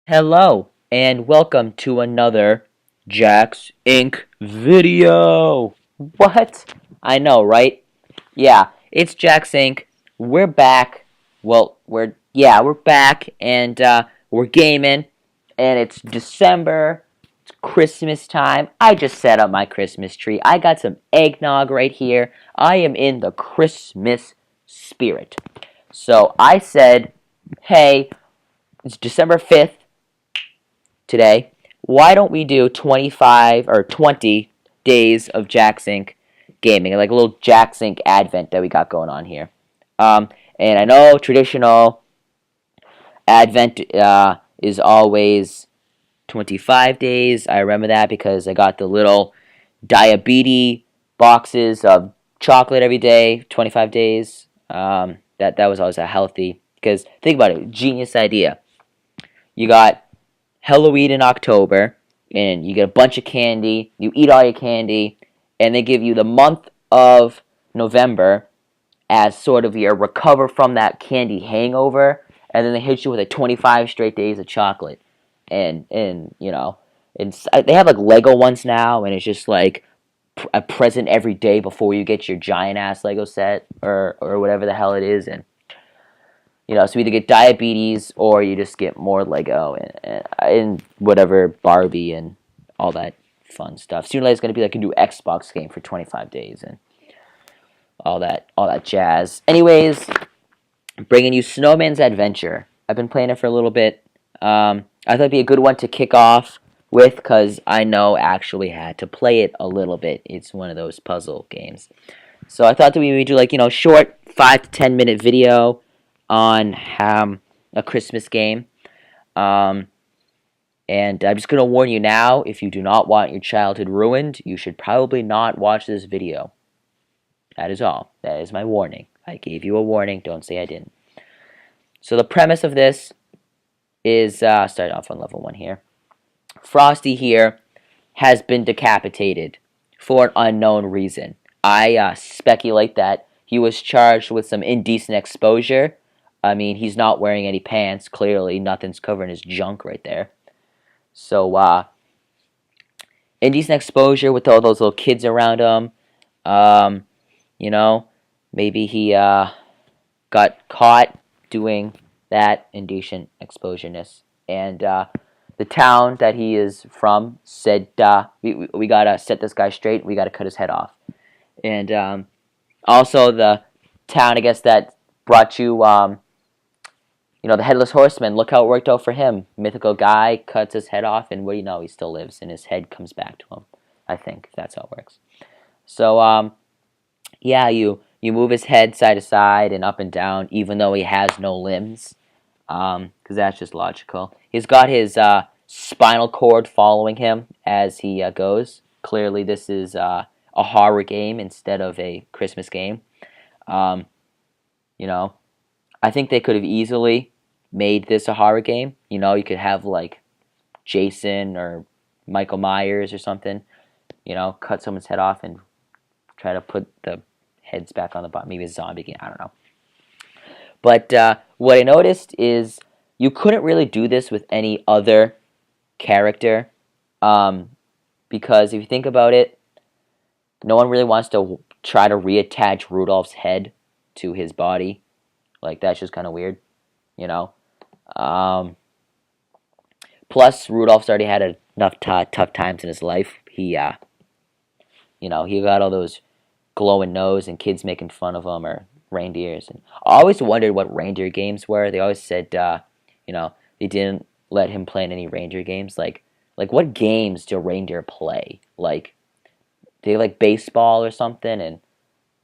Hello, and welcome to another Jack's Inc. video. What? I know, right? Yeah, it's Jack's Inc. We're back. Well, we're back, and we're gaming, and it's December. It's Christmas time. I just set up my Christmas tree. I got some eggnog right here. I am in the Christmas spirit. So I said, hey, it's December 5th today. Why don't we do 25 or 20 days of Jacksync gaming, like a little Jacksync Advent that we got going on here? Um, and I know traditional Advent is always 25 days. I remember that because I got the little diabetes boxes of chocolate every day, 25 days. That was always a healthy, because think about it, genius idea. You got Halloween in October, and you get a bunch of candy. You eat all your candy, and they give you the month of November as sort of your recover from that candy hangover, and then they hit you with 25 straight days of chocolate, and they have like Lego ones now, and it's just like a present every day before you get your giant ass Lego set or whatever the hell it is, and so you either get diabetes or you just get more Lego and whatever Barbie and all that fun stuff. Sooner or later, it's going to be like a new Xbox game for 25 days and all that jazz. Anyways, I'm bringing you Snowman's Adventure. I've been playing it for a little bit. I thought it'd be a good one to kick off with because I know I actually had to play it a little bit. It's one of those puzzle games. So I thought that we would do like, short 5 to 10 minute video on a Christmas game. And I'm just going to warn you now, if you do not want your childhood ruined, you should probably not watch this video. That is all. That is my warning. I gave you a warning. Don't say I didn't. So the premise of this is, starting off on level 1 here. Frosty here has been decapitated for an unknown reason. I speculate that he was charged with some indecent exposure. I mean, he's not wearing any pants. Clearly, nothing's covering his junk right there. So, indecent exposure with all those little kids around him. Maybe he got caught doing that indecent exposureness. And the town that he is from said, we gotta set this guy straight. We gotta cut his head off. And also the town, I guess, that brought you, the Headless Horseman. Look how it worked out for him. Mythical guy cuts his head off, and what do you know? He still lives, and his head comes back to him. I think that's how it works. So, yeah, you move his head side to side and up and down, even though he has no limbs, because that's just logical. He's got his spinal cord following him as he goes. Clearly, this is a horror game instead of a Christmas game. I think they could have easily made this a horror game. You could have like Jason or Michael Myers or something, cut someone's head off and try to put the heads back on the bottom. Maybe a zombie game, I don't know. But what I noticed is you couldn't really do this with any other character, because if you think about it, no one really wants to try to reattach Rudolph's head to his body. Like, that's just kind of weird, Plus, Rudolph's already had enough tough times in his life. He got all those glowing nose and kids making fun of him, or reindeers. And I always wondered what reindeer games were. They always said, they didn't let him play in any reindeer games. Like what games do reindeer play? Like, they like baseball or something,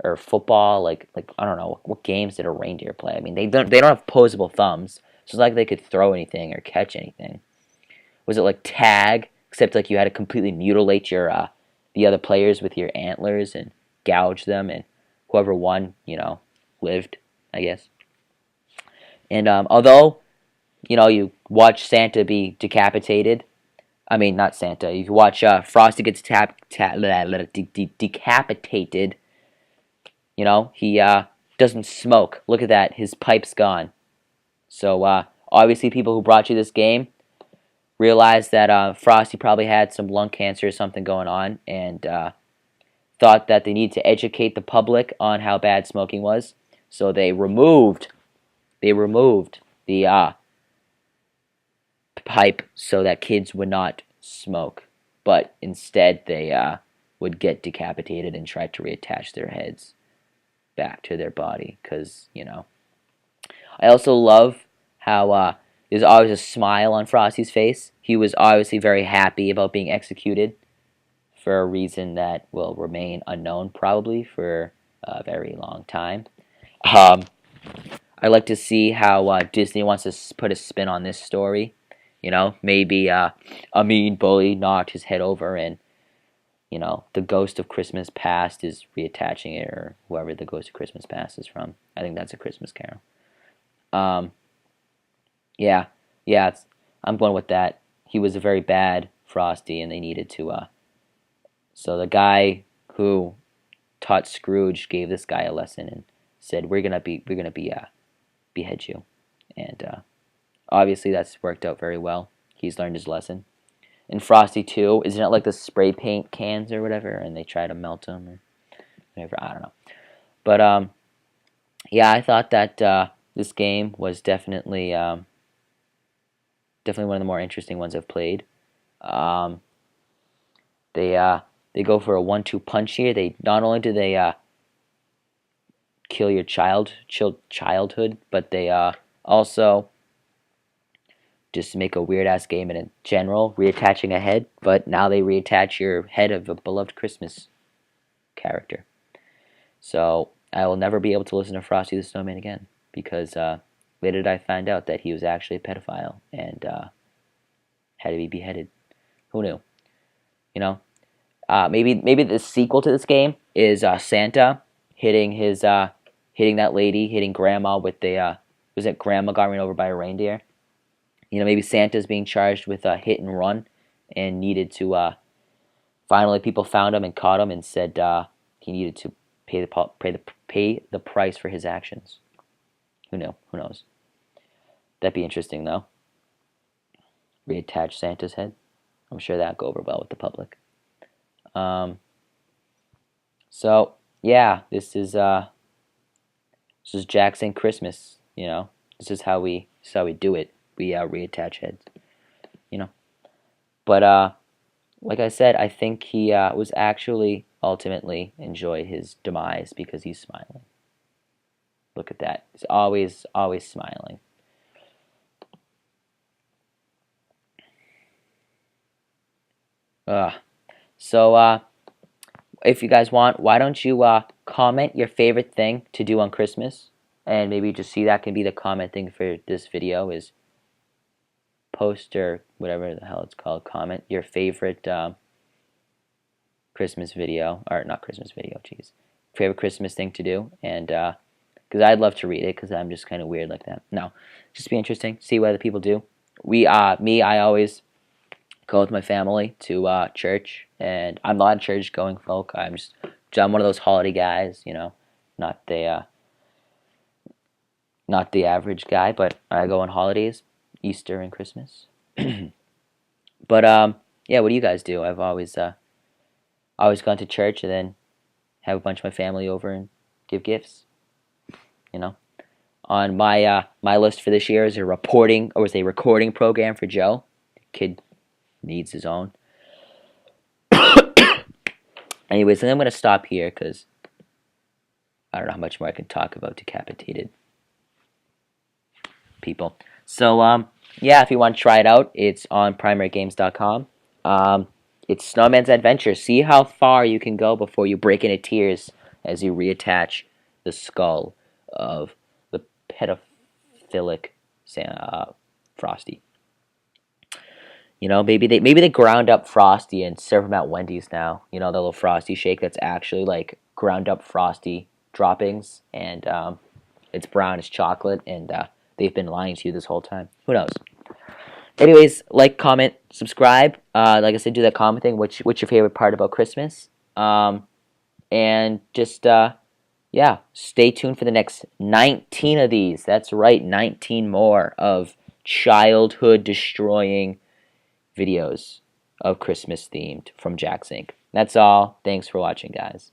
or football. Like I don't know, what games did a reindeer play? I mean, they don't have opposable thumbs, so it's like they could throw anything or catch anything. Was it like tag, except like you had to completely mutilate your the other players with your antlers and gouge them, and whoever won, lived, I guess. And although, you watch Santa be decapitated, I mean, not Santa, you watch Frosty gets decapitated, he doesn't smoke. Look at that, his pipe's gone. So obviously people who brought you this game realized that Frosty probably had some lung cancer or something going on, and thought that they needed to educate the public on how bad smoking was. So they removed the pipe so that kids would not smoke, but instead they would get decapitated and try to reattach their heads back to their body. Because, you know, I also love how there's always a smile on Frosty's face. He was obviously very happy about being executed for a reason that will remain unknown probably for a very long time. Um, I like to see how Disney wants to put a spin on this story. You know, maybe a mean bully knocked his head over, and you know the ghost of Christmas Past is reattaching it, or whoever the ghost of Christmas Past is from. I think that's a Christmas Carol. Um, yeah, yeah, I'm going with that. He was a very bad Frosty, and they needed to. So the guy who taught Scrooge gave this guy a lesson and said, we're gonna behead you," and obviously that's worked out very well. He's learned his lesson. And Frosty too, isn't it like the spray paint cans or whatever, and they try to melt them or whatever? I don't know. But yeah, I thought that this game was definitely definitely one of the more interesting ones I've played. Um, they go for a 1-2 punch here. They not only do they kill your childhood, but they also just make a weird ass game in general, reattaching a head. But now they reattach your head of a beloved Christmas character. So I will never be able to listen to Frosty the Snowman again, because later did I find out that he was actually a pedophile and had to be beheaded. Who knew? You know, maybe the sequel to this game is Santa hitting that lady, hitting Grandma with the was it Grandma got run over by a reindeer? You know, maybe Santa's being charged with a hit and run, and needed to finally people found him and caught him and said he needed to pay the price for his actions. Who knew? Who knows? That'd be interesting though. Reattach Santa's head. I'm sure that'd go over well with the public. So yeah, this is Jack St. Christmas. You know, this is how we do it. We reattach heads. You know, but like I said, I think he was actually ultimately enjoyed his demise because he's smiling. Look at that. He's always smiling. So if you guys want, why don't you comment your favorite thing to do on Christmas? And maybe just see that can be the comment thing for this video, is post or whatever the hell it's called. Comment your favorite Christmas video, or not Christmas video, jeez. Favorite Christmas thing to do, and because I'd love to read it, because I'm just kind of weird like that. No, just be interesting, see what other people do. I always go with my family to church, and I'm not a church going folk. I'm one of those holiday guys, you know, not the average guy, but I go on holidays, Easter and Christmas. But yeah, what do you guys do? I've always gone to church and then have a bunch of my family over and give gifts. You know, on my my list for this year is a recording program for Joe. Kid needs his own. Anyways, and I'm gonna stop here because I don't know how much more I can talk about decapitated people. So yeah, if you want to try it out, it's on primarygames.com. It's Snowman's Adventure. See how far you can go before you break into tears as you reattach the skull of the pedophilic Frosty. You know, maybe they ground up Frosty and serve him at Wendy's now. You know, the little Frosty shake that's actually like ground up Frosty droppings, and it's brown, it's chocolate, and they've been lying to you this whole time. Who knows? Anyways, like, comment, subscribe. Like I said, do that comment thing. What's your favorite part about Christmas? And just yeah, stay tuned for the next 19 of these. That's right, 19 more of childhood destroying videos of Christmas themed from Jack's Inc. That's all. Thanks for watching, guys.